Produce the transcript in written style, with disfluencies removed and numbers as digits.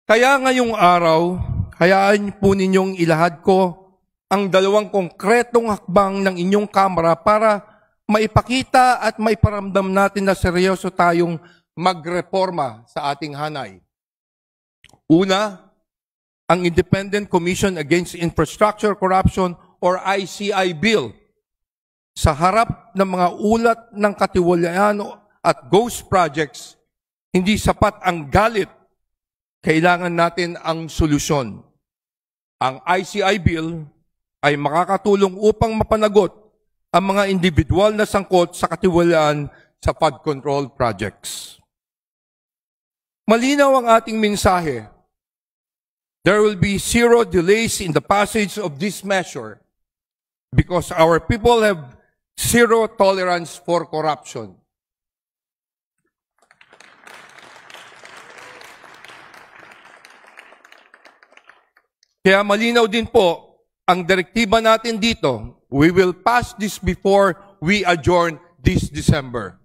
Kaya ngayong araw, hayaan po ninyong ilahad ko ang dalawang konkretong hakbang ng inyong Kamara para maipakita at maiparamdam natin na seryoso tayong magreforma sa ating hanay. Una, ang Independent Commission Against Infrastructure Corruption or ICI Bill. Sa harap ng mga ulat ng katiwalian at ghost projects, hindi sapat ang galit. Kailangan natin ang solusyon. Ang ICI Bill ay makakatulong upang mapanagot ang mga individual na sangkot sa katiwalian sa flood control projects. Malinaw ang ating mensahe. There will be zero delays in the passage of this measure because our people have zero tolerance for corruption. Kaya malinaw din po ang direktiba natin dito. We will pass this before we adjourn this December.